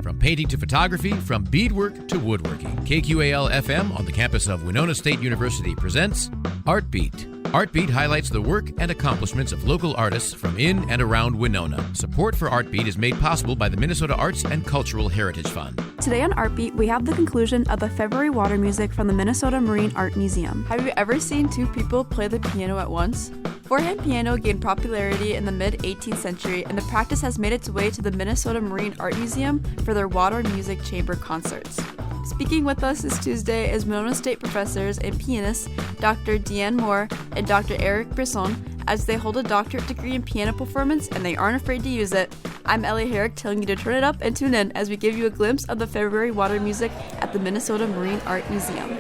From painting to photography, from beadwork to woodworking, KQAL FM on the campus of Winona State University presents Art Beat. Art Beat highlights the work and accomplishments of local artists from in and around Winona. Support for Art Beat is made possible by the Minnesota Arts and Cultural Heritage Fund. Today on Art Beat, we have the conclusion of the February water music from the Minnesota Marine Art Museum. Have you ever seen two people play the piano at once? Four-hand piano gained popularity in the mid-18th century, and the practice has made its way to the Minnesota Marine Art Museum for their water music chamber concerts. Speaking with us this Tuesday is Winona State professors and pianists Dr. Deanne Moore and Dr. Eric Brisson, as they hold a doctorate degree in piano performance and they aren't afraid to use it. I'm Ellie Herrick, telling you to turn it up and tune in as we give you a glimpse of the February water music at the Minnesota Marine Art Museum.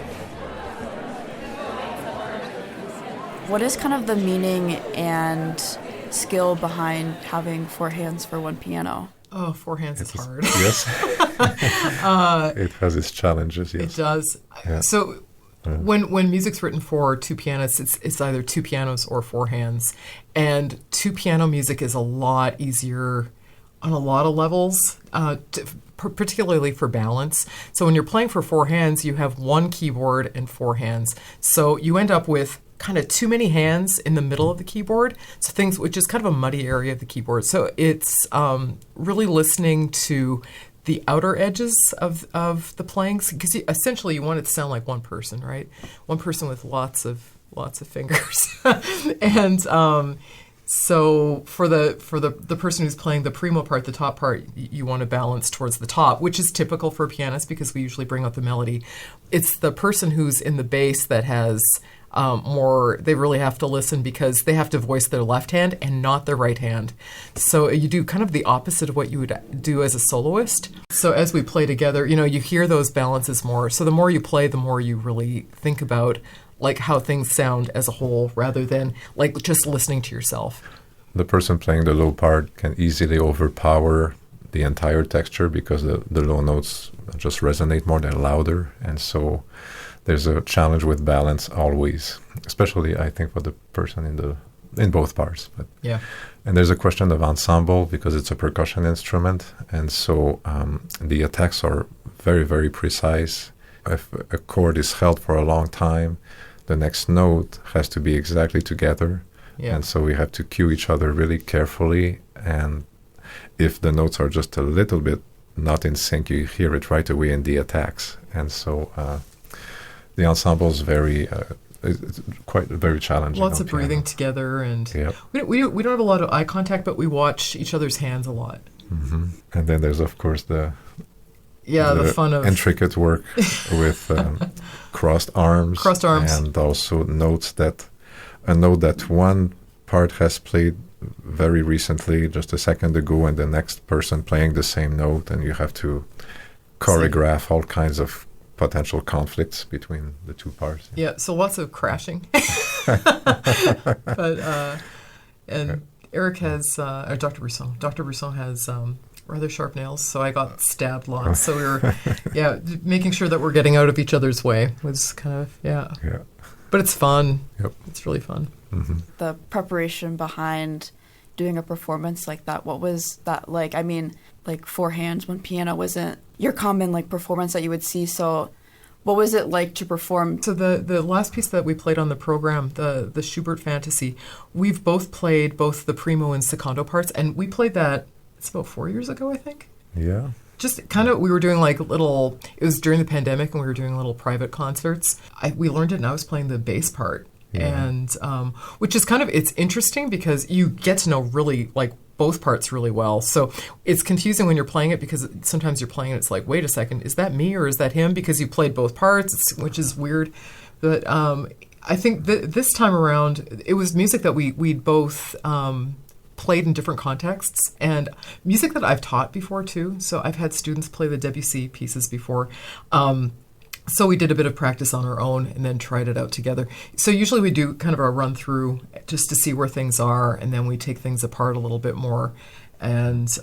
What is kind of the meaning and skill behind having four hands for one piano? Oh, four hands is hard. Yes. It has its challenges, yes. It does. Yeah. So when music's written for two pianists, it's either two pianos or four hands. And two piano music is a lot easier on a lot of levels, particularly for balance. So when you're playing for four hands, you have one keyboard and four hands. So you end up with kind of too many hands in the middle of the keyboard, so things, which is kind of a muddy area of the keyboard. So it's really listening to the outer edges of the playing, because essentially you want it to sound like one person, right? One person with lots of fingers, and so for the person who's playing the primo part, the top part, you want to balance towards the top, which is typical for a pianist because we usually bring out the melody. It's the person who's in the bass that has more, they really have to listen because they have to voice their left hand and not their right hand. So you do kind of the opposite of what you would do as a soloist. So as we play together, you hear those balances more. So the more you play, the more you really think about like how things sound as a whole rather than like just listening to yourself. The person playing the low part can easily overpower the entire texture because the low notes just resonate more, they're louder. And so there's a challenge with balance always, especially I think for the person in both parts. But yeah. And there's a question of ensemble because it's a percussion instrument, and so the attacks are very, very precise. If a chord is held for a long time, the next note has to be exactly together, and so we have to cue each other really carefully. And if the notes are just a little bit not in sync, you hear it right away in the attacks. And so the ensemble is it's very challenging. Lots of breathing together, and we don't have a lot of eye contact, but we watch each other's hands a lot. Mm-hmm. And then there's of course the fun of intricate work with crossed arms, and also a note that one part has played very recently, just a second ago, and the next person playing the same note, and you have to choreograph all kinds of potential conflicts between the two parts. Yeah, so lots of crashing. But Eric has, Dr. Brisson has rather sharp nails, so I got stabbed lots. So we were, making sure that we're getting out of each other's way was kind of, Yeah. But it's fun. Yep. It's really fun. Mm-hmm. The preparation behind doing a performance like that, what was that like? I mean, like four hands, one piano wasn't your common like performance that you would see. So what was it like to perform? So the last piece that we played on the program, the Schubert Fantasy, we've both played both the primo and secondo parts, and we played that, it's about 4 years ago, I think. Yeah. Just kind of, we were doing like it was during the pandemic, and we were doing little private concerts. We learned it, and I was playing the bass part. Yeah. And which is kind of, it's interesting because you get to know really like both parts really well. So it's confusing when you're playing it because sometimes you're playing it, it's like, wait a second, is that me or is that him? Because you played both parts, which is weird. But I think this time around, it was music that we'd both played in different contexts, and music that I've taught before too. So I've had students play the Debussy pieces before. So we did a bit of practice on our own and then tried it out together. So usually we do kind of a run through just to see where things are, and then we take things apart a little bit more and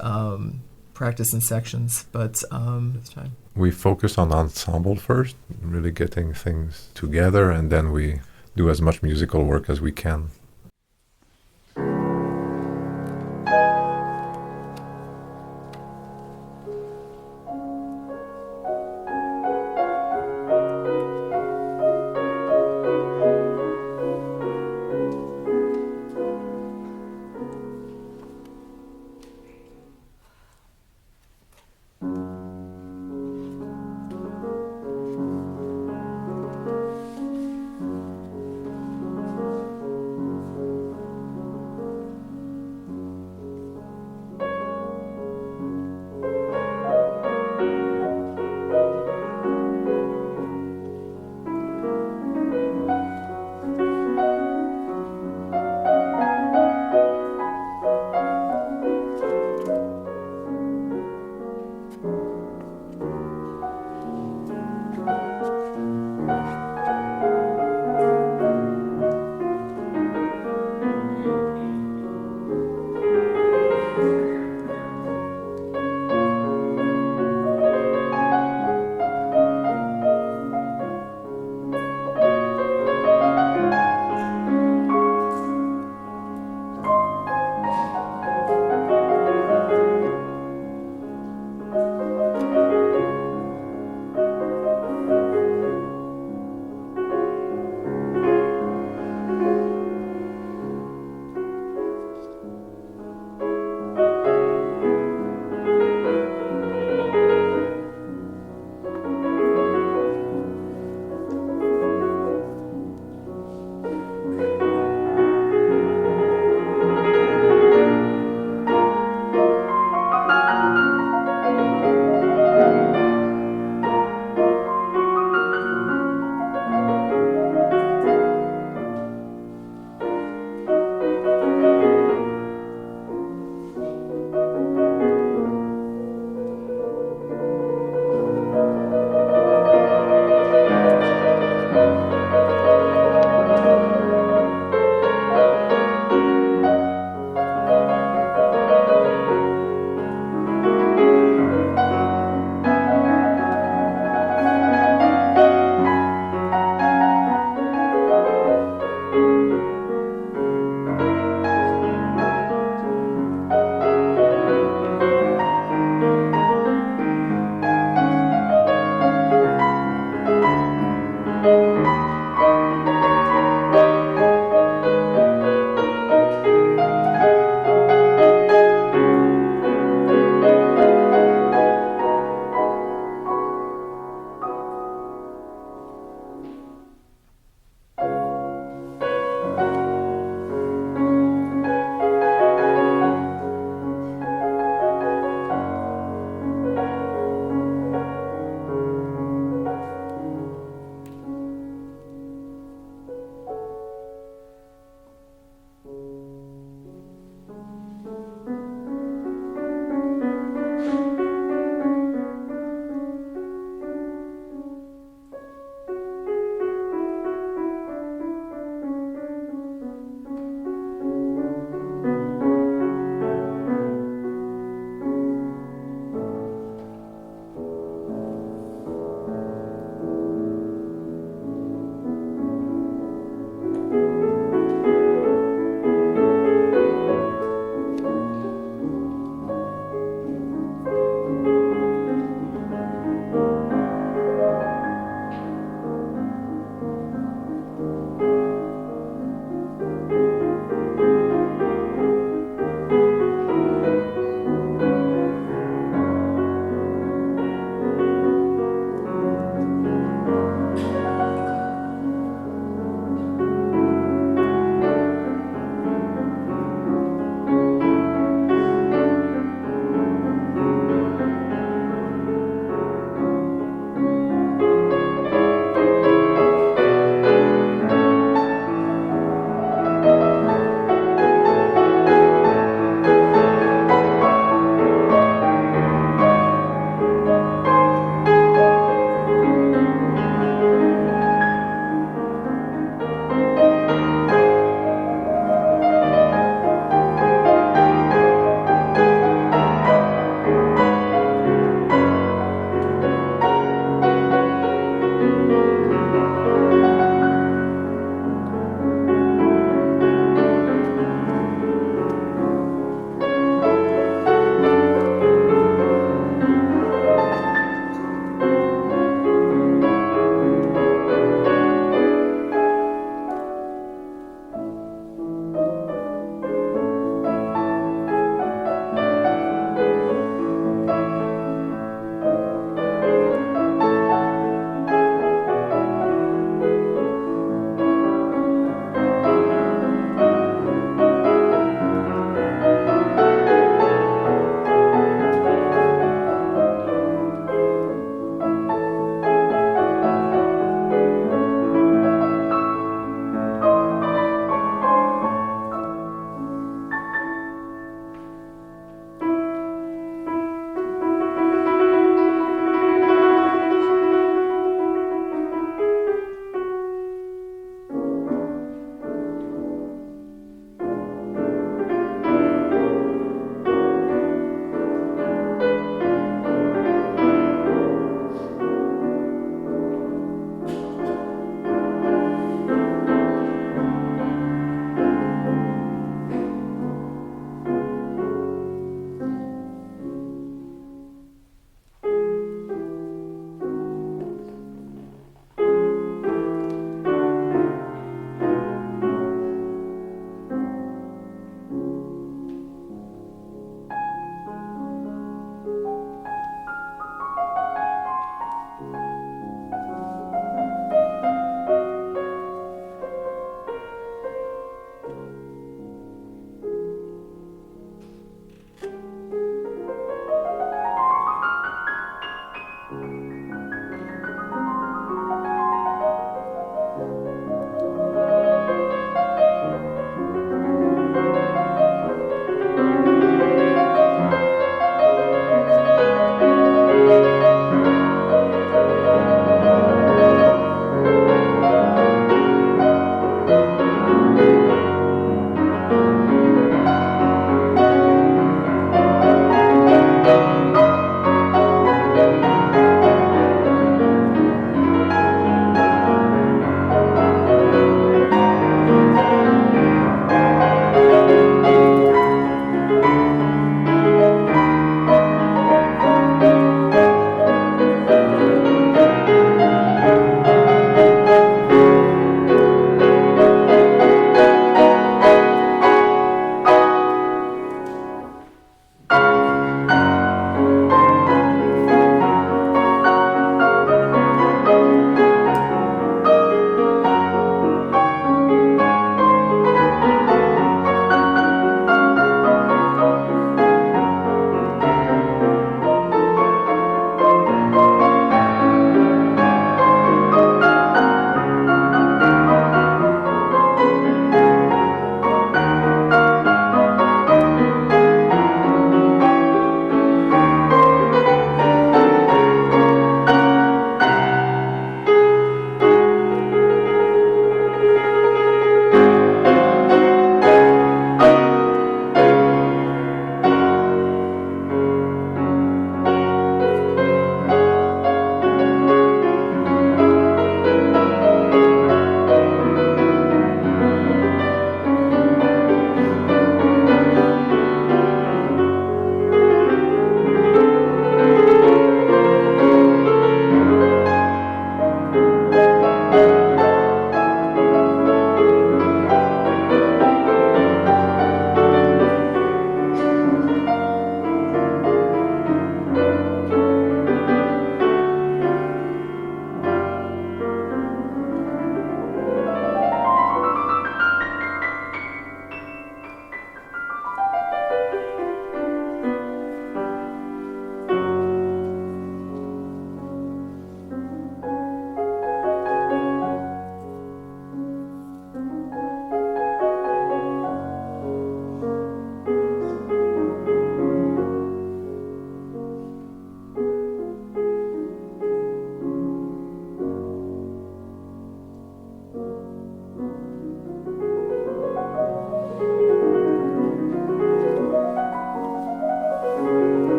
practice in sections. But this time we focus on ensemble first, really getting things together, and then we do as much musical work as we can.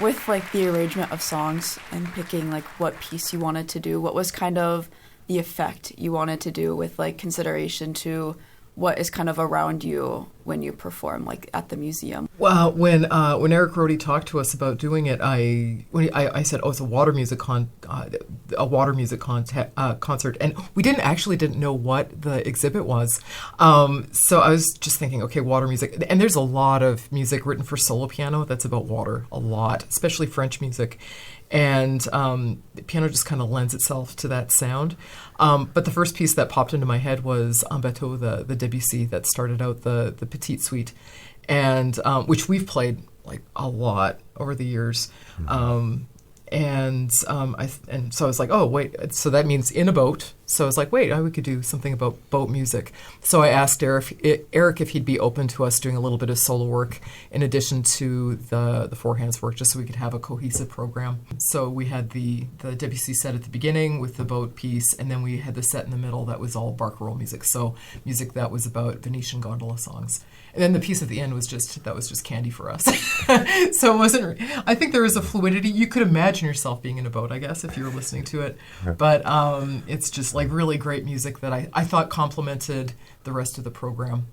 With like the arrangement of songs and picking like what piece you wanted to do, what was kind of the effect you wanted to do with like consideration to what is kind of around you when you perform like at the museum? Well, when Eric Rohde talked to us about doing it, I said, "Oh, it's a water music concert," and we didn't know what the exhibit was. So I was just thinking, okay, water music, and there's a lot of music written for solo piano that's about water, a lot, especially French music. And the piano just kind of lends itself to that sound. But the first piece that popped into my head was En Bateau, the Debussy that started out the Petite Suite, and which we've played like a lot over the years. And so I was like, oh, wait, so that means in a boat. So I was like, wait, we could do something about boat music. So I asked Eric if he'd be open to us doing a little bit of solo work in addition to the four hands work, just so we could have a cohesive program. So we had the Debussy set at the beginning with the boat piece, and then we had the set in the middle that was all barcarolle music, so music that was about Venetian gondola songs. And then the piece at the end was just candy for us. So it wasn't. I think there was a fluidity. You could imagine yourself being in a boat, I guess, if you were listening to it. Yeah. But it's just like really great music that I thought complemented the rest of the program.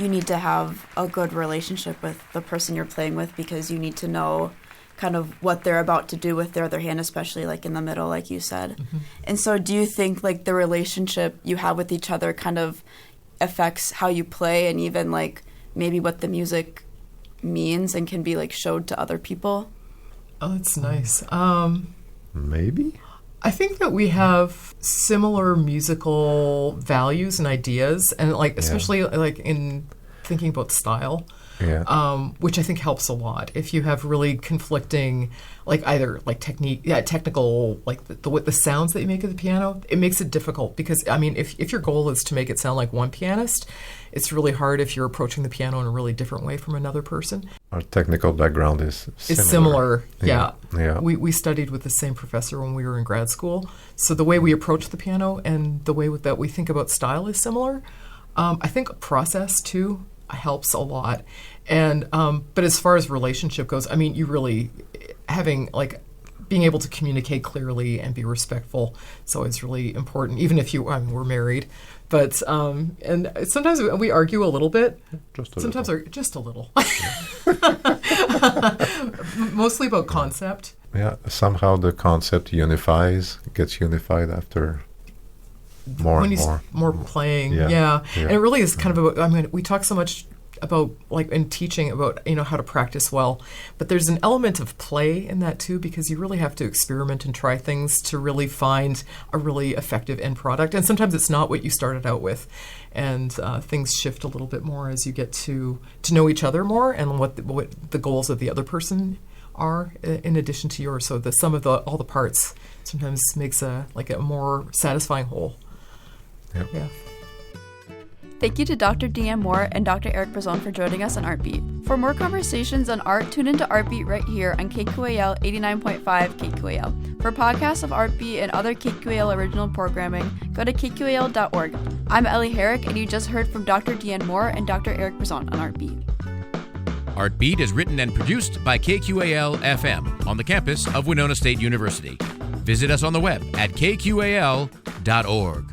you need to have a good relationship with the person you're playing with, because you need to know kind of what they're about to do with their other hand, especially like in the middle, like you said. Mm-hmm. And so do you think like the relationship you have with each other kind of affects how you play, and even like maybe what the music means and can be like showed to other people? Oh, that's nice. Maybe? I think that we have similar musical values and ideas, and like especially like in thinking about style, which I think helps a lot. If you have really conflicting, like either like technical, like the sounds that you make at the piano, it makes it difficult, because I mean, if your goal is to make it sound like one pianist, it's really hard if you're approaching the piano in a really different way from another person. Our technical background is similar. It's similar, yeah. Yeah. We studied with the same professor when we were in grad school, so the way we approach the piano and the way that we think about style is similar. I think process too helps a lot, and but as far as relationship goes, I mean, you really having like being able to communicate clearly and be respectful is always really important, even if we're married. But and sometimes we argue a little bit. Just a little. Mostly about concept. Yeah, somehow the concept gets unified after more playing. Yeah. And it really is kind of about, I mean, we talk so much about like in teaching about how to practice well, but there's an element of play in that too, because you really have to experiment and try things to really find a really effective end product, and sometimes it's not what you started out with, and things shift a little bit more as you get to know each other more and what the goals of the other person are in addition to yours. So the sum of all the parts sometimes makes a more satisfying whole. Yep. Yeah. Thank you to Dr. Deanne Moore and Dr. Eric Brazon for joining us on Artbeat. For more conversations on art, tune into Artbeat right here on KQAL 89.5 KQAL. For podcasts of Artbeat and other KQAL original programming, go to kqal.org. I'm Ellie Herrick, and you just heard from Dr. Deanne Moore and Dr. Eric Brazon on Artbeat. Artbeat is written and produced by KQAL FM on the campus of Winona State University. Visit us on the web at kqal.org.